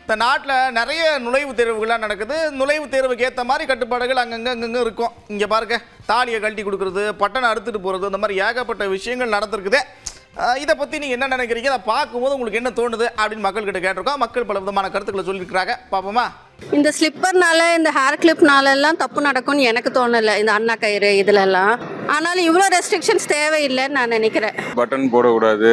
இந்த நாட்டில் நிறைய நுழைவுத் தேர்வுகள்லாம் நடக்குது. நுழைவுத் தேர்வுக்கு ஏற்ற மாதிரி கட்டுப்பாடுகள் அங்கங்கே இருக்கும். இங்கே பாருங்க, தாலியை கழட்டி கொடுக்குறது, பட்டனை அறுத்துட்டு போகிறது, இந்த மாதிரி ஏகப்பட்ட விஷயங்கள் நடந்திருக்குது. இதை பற்றி நீங்கள் என்ன நினைக்கிறீங்க? அதை பார்க்கும்போது உங்களுக்கு என்ன தோணுது அப்படின்னு மக்கள்கிட்ட கேட்டிருக்கோம். மக்கள் பல விதமான கருத்துக்களை சொல்லியிருக்கிறாங்க. பார்ப்போமா? இந்த ஸ்லிப்பர்னால இந்த ஹேர் கிளிப்னால எல்லாம் தப்பு நடக்கும்னு எனக்கு தோணலை, இந்த அண்ணா கயிறு இதுலலாம். ஆனாலும் இவ்வளோ ரெஸ்ட்ரிக்ஷன்ஸ் தேவையில்லைன்னு நான் நினைக்கிறேன். பட்டன் போடக்கூடாது,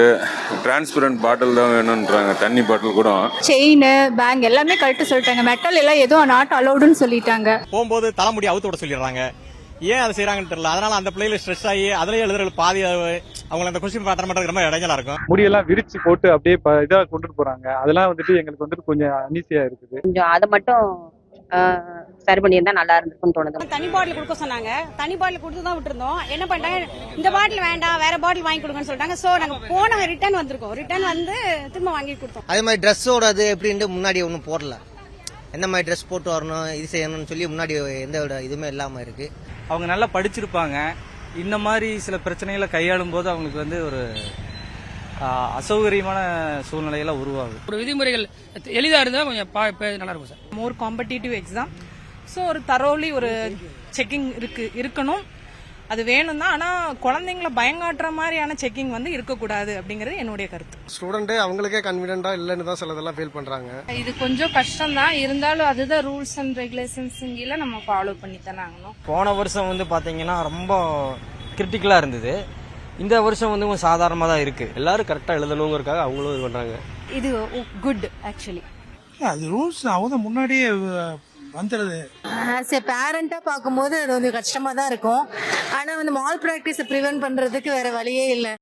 டிரான்ஸ்பரண்ட் பாட்டில் தான் வேணுன்றாங்க, தண்ணி பாட்டில் கூட. செயின், பேங்க் எல்லாமே கழட்ட சொல்லிட்டாங்க. மெட்டல் எல்லாம் எதுவும் நாட் அலௌடுன்னு சொல்லிட்டாங்க. போகும்போது தலைமுடி அவுத்து விட சொல்லிடுறாங்க. ஏன் அதை செய்யறாங்கன்னு தெரியல. அதனால அந்த பிள்ளைகளை ஸ்ட்ரெஸ் ஆகி அதிலே எழுதுறது பாதி அவங்க அந்த கொஸ்டின் பேட்டர் பண்றது ரொம்ப இடைஞ்சலா இருக்கும். முடியெல்லாம் விரிச்சு போட்டு அப்படியே இதாக கொண்டுட்டு போறாங்க. அதெல்லாம் வந்துட்டு எங்களுக்கு வந்துட்டு கொஞ்சம் அனீசியா இருக்குது. கொஞ்சம் அதை மட்டும் சரி பண்ணியிருந்தா நல்லா இருந்திருக்கும்னு தோணுது. தனி பாட்டில் கொடுக்க சொன்னாங்க. தனி பாட்டில் கொடுத்து தான் விட்டுருந்தோம். என்ன பண்ணிட்டாங்க, இந்த பாட்டில் வேண்டாம் வேற பாட்டில் வாங்கி கொடுங்கன்னு சொல்லிட்டாங்க. சோ நாங்க போன ரிட்டர்ன் வந்திருக்கோம். ரிட்டர்ன் வந்து திரும்ப வாங்கி கொடுத்தோம். அதே மாதிரி ட்ரெஸ்ஸோட அது எப்படின்ட்டு முன்னாடி ஒன்றும் போடல. எந்த மாதிரி ட்ரெஸ் போட்டு வரணும், இது செய்யணும்னு சொல்லி முன்னாடி எந்த இதுவுமே இல்லாமல் இருக்கு. அவங்க நல்லா படிச்சிருப்பாங்க. இந்த மாதிரி சில பிரச்சனைகளை கையாளும் போது அவங்களுக்கு வந்து ஒரு அசௌகரியமான சூழ்நிலையெல்லாம் உருவாகுது. ஒரு விதிமுறைகள் எளிதாக இருந்தால் கொஞ்சம் நல்லா இருக்கும் சார். மோர் காம்படிட்டிவ் எக்ஸாம். ஸோ ஒரு தரோலி ஒரு செக்கிங் இருக்கணும். அது வேணும் தான். ஆனால் குழந்தைங்கள பயங்காட்டுற மாதிரியான செக்கிங் வந்து இருக்கக்கூடாது அப்படிங்கிறது என்னுடைய கருத்து. ஸ்டூடெண்ட் அவங்களுக்கே கன்ஃபிடென்ட்டா இல்லைன்னு தான் சிலதெல்லாம் ஃபீல் பண்றாங்க. இது கொஞ்சம் கஷ்டம் தான், இருந்தாலும் அதுதான் ரூல்ஸ் அண்ட் ரெகுலேஷன்ஸ் நம்ம ஃபாலோ பண்ணி தானே ஆகணும். போன வருஷம் வந்து பார்த்தீங்கன்னா ரொம்ப கிரிட்டிக்கலாக இருந்தது. இந்த வருஷம் வந்து கொஞ்சம் சாதாரணமாக தான் இருக்கு. எல்லாரும் கரெக்டாக எழுதணுங்கிறதுக்காக அவங்களும் இது பண்ணுறாங்க. இது குட் ஆக்சுவலி. அது ரூல்ஸ் அவங்க முன்னாடியே வந்துடுது. ஆஸ் எ பேரண்டா பார்க்கும்போது அது கொஞ்சம் கஷ்டமா தான் இருக்கும். ஆனா வந்து மால் பிராக்டிஸை ப்ரிவென்ட் பண்றதுக்கு வேற வழியே இல்லை.